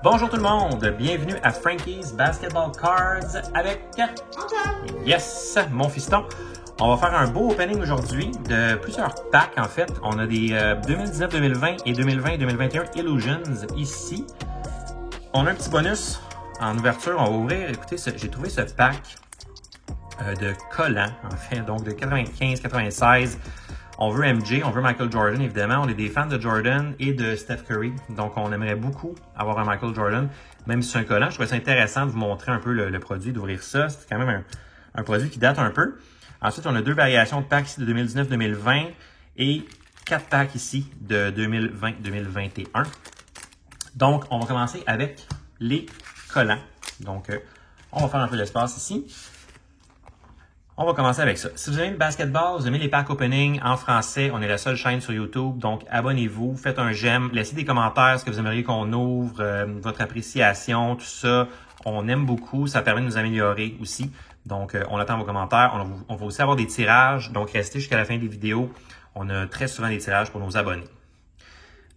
Bonjour tout le monde, bienvenue à Frankie's Basketball Cards avec Antoine. Yes, mon fiston. On va faire un beau opening aujourd'hui de plusieurs packs en fait. On a des 2019, 2020 et 2020 et 2021 Illusions ici. On a un petit bonus en ouverture. On va ouvrir. Écoutez, j'ai trouvé ce pack de collants en fait, donc de 95, 96. On veut MJ, on veut Michael Jordan, évidemment. On est des fans de Jordan et de Steph Curry. Donc, on aimerait beaucoup avoir un Michael Jordan, même si c'est un collant. Je trouvais ça intéressant de vous montrer un peu le produit, d'ouvrir ça. C'est quand même un produit qui date un peu. Ensuite, on a deux variations de packs ici de 2019-2020 et 4 packs ici de 2020-2021. Donc, on va commencer avec les collants. Donc, on va faire un peu d'espace ici. On va commencer avec ça. Si vous aimez le basketball, vous aimez les packs opening en français, on est la seule chaîne sur YouTube, donc abonnez-vous, faites un j'aime, laissez des commentaires ce que vous aimeriez qu'on ouvre, votre appréciation, tout ça. On aime beaucoup, ça permet de nous améliorer aussi. Donc, on attend vos commentaires. On va aussi avoir des tirages, donc restez jusqu'à la fin des vidéos. On a très souvent des tirages pour nos abonnés.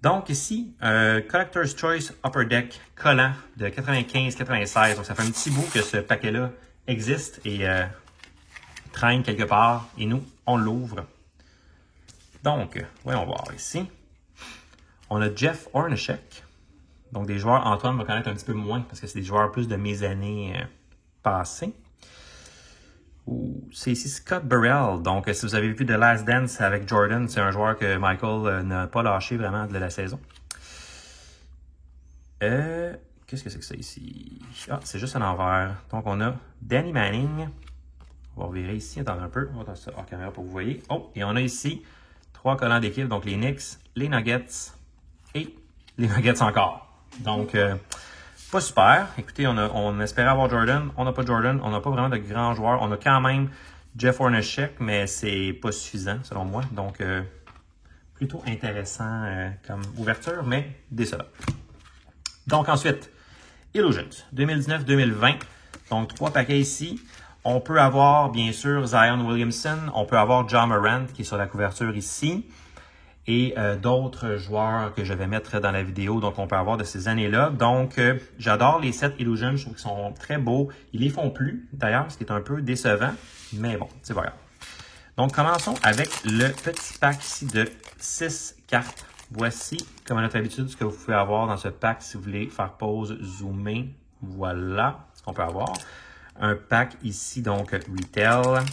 Donc ici, Collector's Choice Upper Deck collant de 95-96. Donc, ça fait un petit bout que ce paquet-là existe et traîne quelque part et nous, on l'ouvre. Donc, voyons voir ici. On a Jeff Hornacek. Donc, des joueurs, Antoine va connaître un petit peu moins parce que c'est des joueurs plus de mes années passées. C'est ici Scott Burrell. Donc, si vous avez vu The Last Dance avec Jordan, c'est un joueur que Michael n'a pas lâché vraiment de la saison. Qu'est-ce que c'est que ça ici? Ah, c'est juste un envers. Donc, on a Danny Manning. On va revirer ici, attendez un peu, on va mettre ça en caméra pour que vous voyez. Oh, et on a ici 3 collants d'équipe, donc les Knicks, les Nuggets et les Nuggets encore. Donc, pas super. Écoutez, on espérait avoir Jordan, on n'a pas Jordan, on n'a pas vraiment de grands joueurs. On a quand même Jeff Hornacek, mais c'est pas suffisant selon moi. Donc, plutôt intéressant comme ouverture, mais décevant. Donc ensuite, Illusions, 2019-2020. Donc, 3 paquets ici. On peut avoir, bien sûr, Zion Williamson. On peut avoir Ja Morant, qui est sur la couverture ici. Et d'autres joueurs que je vais mettre dans la vidéo. Donc, on peut avoir de ces années-là. Donc, j'adore les sets Illusions. Je trouve qu'ils sont très beaux. Ils les font plus, d'ailleurs, ce qui est un peu décevant. Mais bon, c'est pas grave. Donc, commençons avec le petit pack ici de 6 cartes. Voici, comme à notre habitude, ce que vous pouvez avoir dans ce pack si vous voulez faire pause, zoomer. Voilà ce qu'on peut avoir. Un pack ici, donc Retail.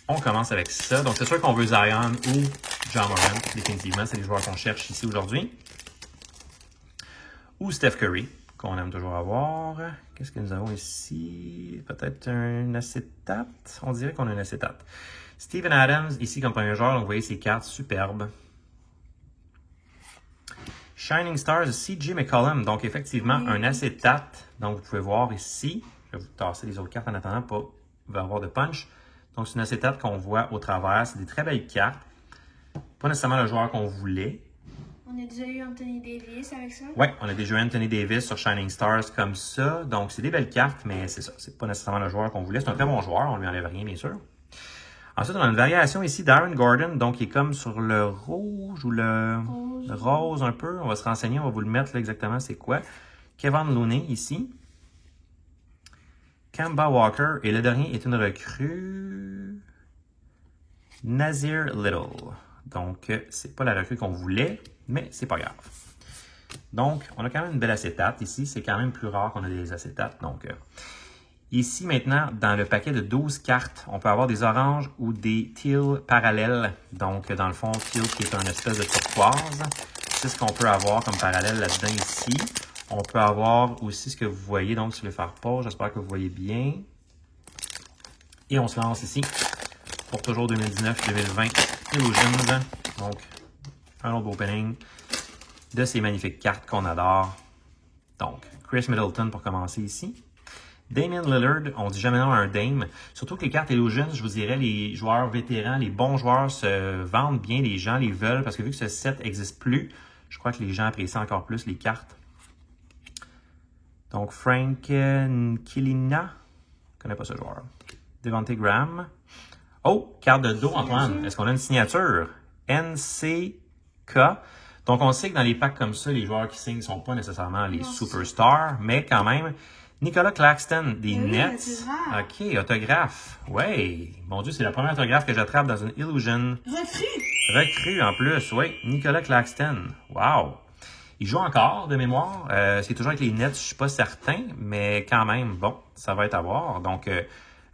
On commence avec ça. Donc, c'est sûr qu'on veut Zion ou Ja Morant, définitivement. C'est les joueurs qu'on cherche ici aujourd'hui. Ou Steph Curry, qu'on aime toujours avoir. Qu'est-ce que nous avons ici? Peut-être un acétate. On dirait qu'on a un acétate. Steven Adams, ici comme premier joueur. Donc, vous voyez ces cartes superbes. Shining Stars, CJ McCollum. Donc, effectivement, un acétate. Donc, vous pouvez voir ici. Je vais vous tasser les autres cartes en attendant pour pas avoir de punch. Donc, c'est une acétate qu'on voit au travers. C'est des très belles cartes. Pas nécessairement le joueur qu'on voulait. On a déjà eu Anthony Davis avec ça. Oui, on a déjà eu Anthony Davis sur Shining Stars comme ça. Donc, c'est des belles cartes, mais c'est ça. C'est pas nécessairement le joueur qu'on voulait. C'est un très bon joueur. On ne lui enlève rien, bien sûr. Ensuite, on a une variation ici d'Aaron Gordon. Donc, il est comme sur le rouge ou le rose un peu. On va se renseigner. On va vous le mettre là exactement c'est quoi. Kevin Looney ici. Kemba Walker. Et le dernier est une recrue. Nazir Little. Donc, c'est pas la recrue qu'on voulait, mais c'est pas grave. Donc, on a quand même une belle acétate ici. C'est quand même plus rare qu'on a des acétates. Donc, ici, maintenant, dans le paquet de 12 cartes, on peut avoir des oranges ou des teal parallèles. Donc, dans le fond, teal qui est une espèce de turquoise. C'est ce qu'on peut avoir comme parallèle là-dedans ici. On peut avoir aussi ce que vous voyez. Donc, si vous voulez faire pause, j'espère que vous voyez bien. Et on se lance ici pour toujours 2019-2020 Illusions. Donc, un autre opening de ces magnifiques cartes qu'on adore. Donc, Chris Middleton pour commencer ici. Damian Lillard, on dit jamais non à un Dame. Surtout que les cartes Illusions, je vous dirais, les joueurs vétérans, les bons joueurs se vendent bien, les gens les veulent, parce que vu que ce set n'existe plus, je crois que les gens apprécient encore plus les cartes. Donc, Frank Nkilina, je ne connais pas ce joueur. Devontae Graham. Oh, carte de dos, Antoine. Est-ce qu'on a une signature? NCK. Donc, on sait que dans les packs comme ça, les joueurs qui signent ne sont pas nécessairement les Non, superstars, mais quand même, Nicolas Claxton des Oui, Nets. autographe. OK, autographe. Ouais. Mon Dieu, c'est la première autographe que j'attrape dans une Illusion. Recrue en plus, oui. Nicolas Claxton. Wow. Il joue encore de mémoire. C'est toujours avec les Nets, je suis pas certain, mais quand même, bon, ça va être à voir. Donc,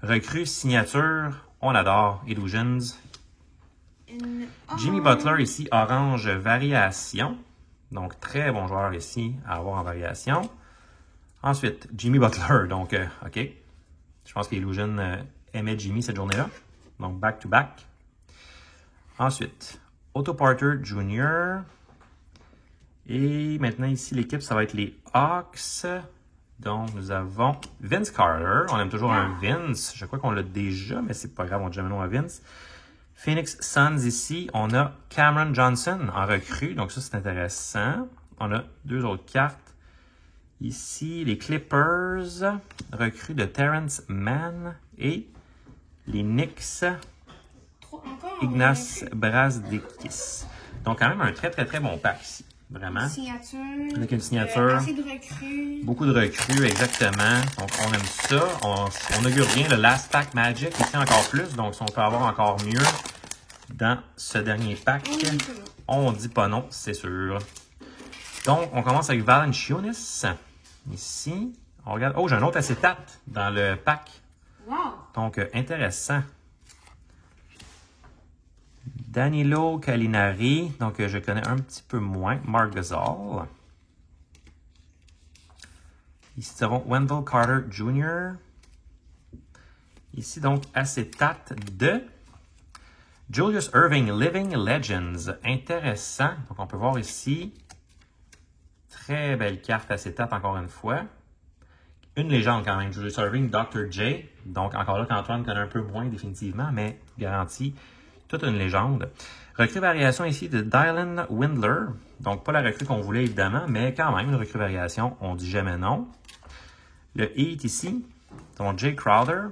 recrue, signature, on adore. Illusions. Jimmy Butler ici, orange variation. Donc, très bon joueur ici à avoir en variation. Ensuite, Jimmy Butler. Donc, OK. Je pense que Illusion aimait Jimmy cette journée-là. Donc, back-to-back. Ensuite, Otto Porter Jr. Et maintenant, ici, l'équipe, ça va être les Hawks. Donc, nous avons Vince Carter. On aime toujours un Vince. Je crois qu'on l'a déjà, mais c'est pas grave, on n'a jamais un Vince. Phoenix Suns ici, on a Cameron Johnson en recrue, donc ça c'est intéressant. On a deux autres cartes. Ici, les Clippers, recrue de Terrence Mann et les Knicks, Ignas Brazdeikis. Donc quand même un très bon pack ici, vraiment. Signature. Avec une signature. Assez de recrues. Beaucoup de recrues, exactement. Donc, on aime ça. On n'augure rien. Le Last Pack Magic ici encore plus. Donc, si on peut avoir encore mieux dans ce dernier pack, on dit pas non, c'est sûr. Donc, on commence avec Valanciunas. Ici, on regarde. Oh, j'ai un autre acétate dans le pack. Wow. Donc, intéressant. Danilo Gallinari. Donc, je connais un petit peu moins. Marc Gasol. Ici, nous avons Wendell Carter Jr. Ici, donc, acétate de Julius Erving, Living Legends. Intéressant. Donc, on peut voir ici, très belle carte acétate, encore une fois. Une légende quand même, Julius Erving, Dr. J. Donc, encore là, qu'Antoine connaît un peu moins définitivement, mais garantie, toute une légende. Recrue variation ici de Dylan Windler. Donc, pas la recrue qu'on voulait, évidemment, mais quand même, une recrue variation, on dit jamais non. Le Heat ici, donc Jay Crowder.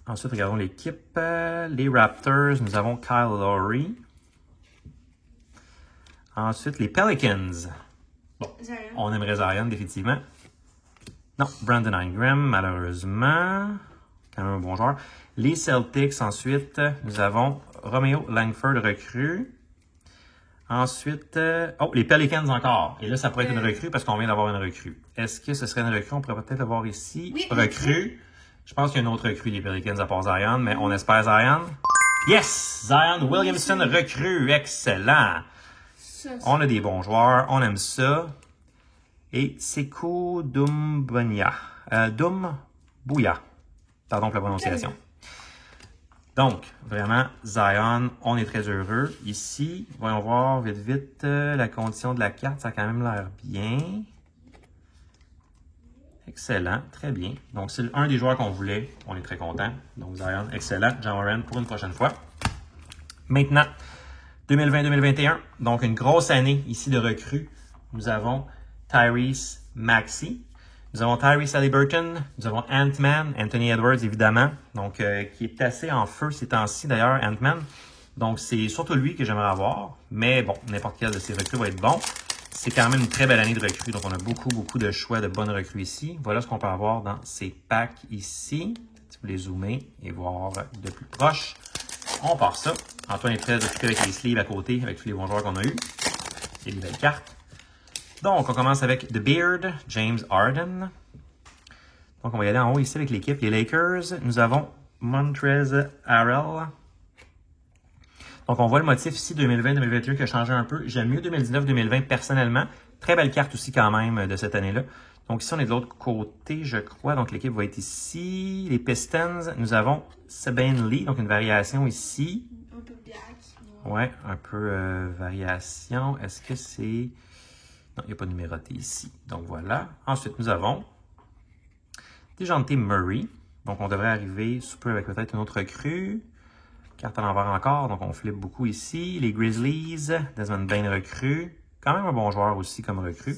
Ensuite, regardons l'équipe. Les Raptors, nous avons Kyle Lowry. Ensuite, les Pelicans. Bon, Zion. on aimerait Zion, définitivement. Non, Brandon Ingram, malheureusement. Quand même un bon joueur. Les Celtics, ensuite, nous avons Romeo Langford, recrue. Ensuite, les Pelicans encore. Et là, ça pourrait être une recrue parce qu'on vient d'avoir une recrue. Est-ce que ce serait une recrue? On pourrait peut-être avoir ici. Oui, recrue. Je pense qu'il y a une autre recrue des Pelicans à part Zion, mais on espère Zion. Yes! Zion Williamson, recrue. Excellent. On a des bons joueurs. On aime ça. Et Sekou Doumbouya. Doumbouya. Pardon pour la prononciation. Donc, vraiment, Zion, on est très heureux. Ici, voyons voir vite la condition de la carte. Ça a quand même l'air bien. Excellent, très bien. Donc, c'est un des joueurs qu'on voulait. On est très content. Donc, Zion, excellent. Ja Morant pour une prochaine fois. Maintenant, 2020-2021. Donc, une grosse année ici de recrues. Nous avons Tyrese Maxey. Nous avons Tyrese Haliburton, nous avons Ant-Man, Anthony Edwards évidemment, donc qui est assez en feu ces temps-ci d'ailleurs, Ant-Man. Donc c'est surtout lui que j'aimerais avoir, mais bon, n'importe quel de ces recrues va être bon. C'est quand même une très belle année de recrues, donc on a beaucoup de choix de bonnes recrues ici. Voilà ce qu'on peut avoir dans ces packs ici. Si vous les zoomer et voir de plus proche, on part ça. Antoine est très occupé avec les sleeves à côté, avec tous les bons joueurs qu'on a eus. Et les belles cartes. Donc, on commence avec The Beard, James Harden. Donc, on va y aller en haut ici avec l'équipe. Les Lakers, nous avons Montrezl Harrell. Donc, on voit le motif ici 2020-2021 qui a changé un peu. J'aime mieux 2019-2020 personnellement. Très belle carte aussi quand même de cette année-là. Donc, ici, on est de l'autre côté, je crois. Donc, l'équipe va être ici. Les Pistons, nous avons Saben Lee. Donc, une variation ici. Un peu black. Ouais, un peu variation. Est-ce que c'est... Non, il n'y a pas de numéroté ici. Donc, voilà. Ensuite, nous avons Dejounte Murray. Donc, on devrait arriver sous peu avec peut-être une autre recrue. Carte à l'envers encore. Donc, on flippe beaucoup ici. Les Grizzlies. Desmond Bane recrue. Quand même un bon joueur aussi comme recrue.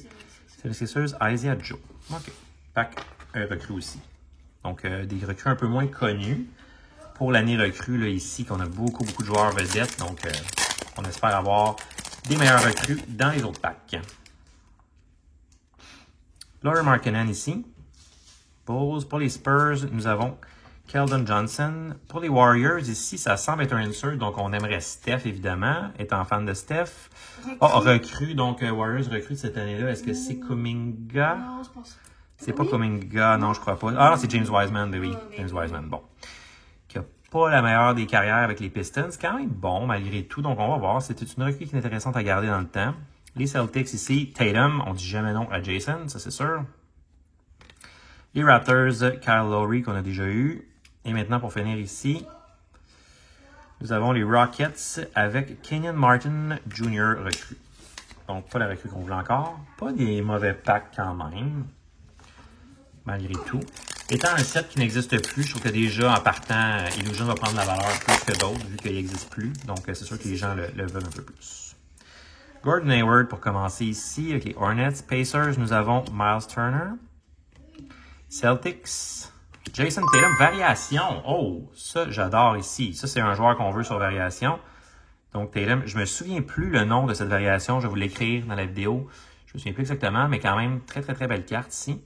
C'est les Sixers. Isaiah Joe. OK. Pack recrue aussi. Donc, des recrues un peu moins connues. pour l'année recrue, là, ici, qu'on a beaucoup de joueurs vedettes. Donc, on espère avoir des meilleurs recrues dans les autres packs. Laura Markkanen ici. Bulls. Pour les Spurs, nous avons Keldon Johnson. Pour les Warriors, ici, ça semble être un insert. Donc, on aimerait Steph, évidemment, étant fan de Steph. Recrue. Donc, Warriors recrue cette année-là. Est-ce que c'est Kuminga? Non, je pense. C'est pas Kuminga, non, je crois pas. Ah, non, c'est James Wiseman, oui. James Wiseman, bon. Qui a pas la meilleure des carrières avec les Pistons. C'est quand même bon, malgré tout. Donc, on va voir. C'était une recrue qui est intéressante à garder dans le temps. Les Celtics ici, Tatum. On dit jamais non à Jason, ça c'est sûr. Les Raptors, Kyle Lowry, qu'on a déjà eu. Et maintenant, pour finir ici, nous avons les Rockets avec Kenyon Martin Jr. recrue. Donc, pas la recrue qu'on voulait encore. Pas des mauvais packs quand même, malgré tout. Étant un set qui n'existe plus, je trouve que déjà, en partant, Illusion va prendre la valeur plus que d'autres, vu qu'il n'existe plus. Donc, c'est sûr que les gens le veulent un peu plus. Gordon Hayward pour commencer ici avec les Hornets. Pacers, nous avons Miles Turner. Celtics, Jason Tatum, variation. Oh, ça, j'adore ici. Ça, c'est un joueur qu'on veut sur variation. Donc, Tatum, je me souviens plus le nom de cette variation. Je vais vous l'écrire dans la vidéo. Je me souviens plus exactement, mais quand même, très belle carte ici.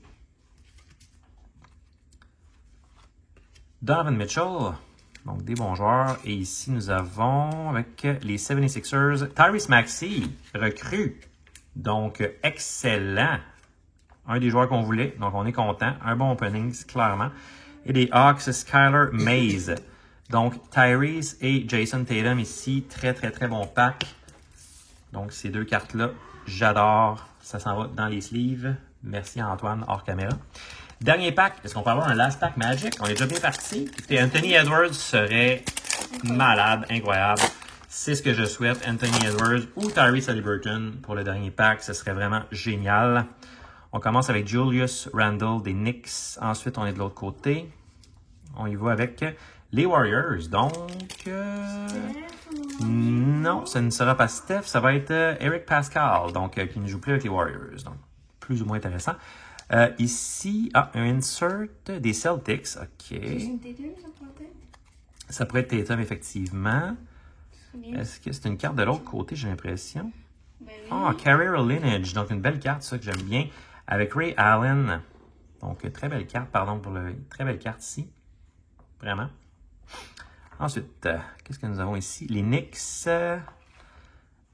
Donovan Mitchell, donc des bons joueurs. Et ici, nous avons, avec les 76ers, Tyrese Maxey, recrue. Donc, excellent. Un des joueurs qu'on voulait, donc on est content. Un bon opening, clairement. Et les Hawks, Skylar Mays. Donc, Tyrese et Jason Tatum ici, très bon pack. Donc, ces deux cartes-là, j'adore. Ça s'en va dans les sleeves. Merci Antoine, hors caméra. Dernier pack, est-ce qu'on peut avoir un last pack Magic? On est déjà bien parti. Écoutez, Anthony Edwards serait malade, incroyable. C'est ce que je souhaite. Anthony Edwards ou Tyrese Haliburton pour le dernier pack, ce serait vraiment génial. On commence avec Julius Randle des Knicks. Ensuite, on est de l'autre côté. On y va avec les Warriors. Donc, non, ce ne sera pas Steph. Ça va être Eric Pascal, donc qui ne joue plus avec les Warriors. Donc, plus ou moins intéressant. Ici, un insert des Celtics. OK. Ça pourrait être Tatum, effectivement. Est-ce que c'est une carte de l'autre côté, j'ai l'impression? Carrier Lineage. Donc, une belle carte, ça, que j'aime bien. Avec Ray Allen. Donc, très belle carte, pardon, très belle carte ici. Vraiment. Ensuite, qu'est-ce que nous avons ici? Les Knicks.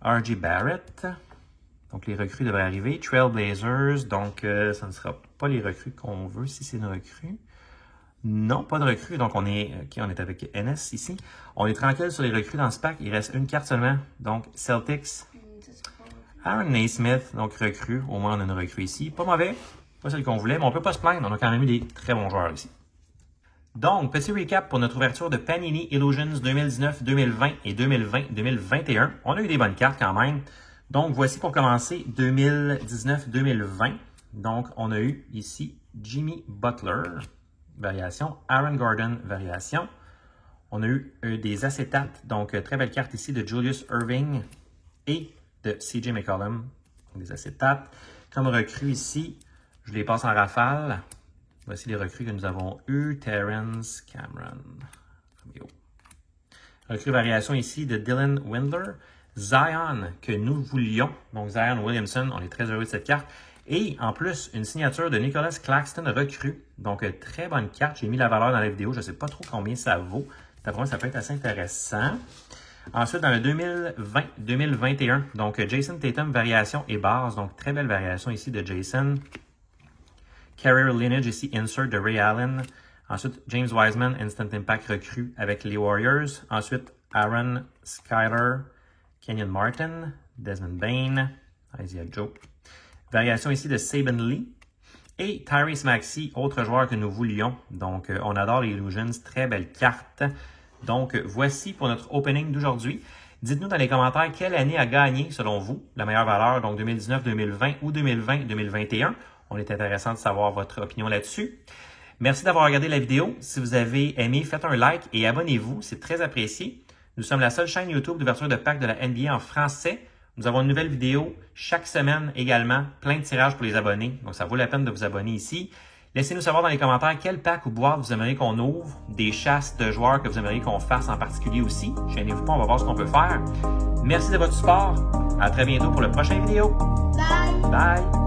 R.J. Barrett. Donc, les recrues devraient arriver. Trailblazers. Donc, ça ne sera pas les recrues qu'on veut si c'est une recrue. Non, pas de recrues. Donc, on est avec NS ici. On est tranquille sur les recrues dans ce pack. Il reste une carte seulement. Donc, Celtics. Aaron Naismith, donc recrue. Au moins, on a une recrue ici. Pas mauvais. Pas celle qu'on voulait, mais on ne peut pas se plaindre. On a quand même eu des très bons joueurs ici. Donc, petit recap pour notre ouverture de Panini Illusions 2019, 2020 et 2020-2021. On a eu des bonnes cartes quand même. Donc, voici pour commencer 2019-2020. Donc, on a eu ici Jimmy Butler, variation. Aaron Gordon, variation. On a eu des acétates. Donc, très belle carte ici de Julius Erving et de CJ McCollum. Des acétates. Comme recrue ici, je les passe en rafale. Voici les recrues que nous avons eues. Terrence Cameron. Recrue variation ici de Dylan Windler. Zion, que nous voulions. Donc, Zion Williamson, on est très heureux de cette carte. Et en plus, une signature de Nicholas Claxton recrue. Donc, très bonne carte. J'ai mis la valeur dans la vidéo. Je ne sais pas trop combien ça vaut. D'après moi, ça peut être assez intéressant. Ensuite, dans le 2020-2021, donc Jason Tatum, variation et base. Donc, très belle variation ici de Jason. Carrier Lineage ici, insert de Ray Allen. Ensuite, James Wiseman, Instant Impact recrue avec les Warriors. Ensuite, Aaron, Skylar, Kenyon Martin, Desmond Bain, Isaiah Joe. Variation ici de Saben Lee. Et Tyrese Maxey, autre joueur que nous voulions. Donc, on adore les Illusions. Très belle carte. Donc, voici pour notre opening d'aujourd'hui. Dites-nous dans les commentaires quelle année a gagné, selon vous, la meilleure valeur, donc 2019-2020 ou 2020-2021. On est intéressant de savoir votre opinion là-dessus. Merci d'avoir regardé la vidéo. Si vous avez aimé, faites un like et abonnez-vous. C'est très apprécié. Nous sommes la seule chaîne YouTube d'ouverture de pack de la NBA en français. Nous avons une nouvelle vidéo chaque semaine également. Plein de tirages pour les abonnés. Donc, ça vaut la peine de vous abonner ici. Laissez-nous savoir dans les commentaires quel pack ou boîte vous aimeriez qu'on ouvre, des chasses de joueurs que vous aimeriez qu'on fasse en particulier aussi. Gênez-vous pas, on va voir ce qu'on peut faire. Merci de votre support. À très bientôt pour le prochain vidéo. Bye! Bye!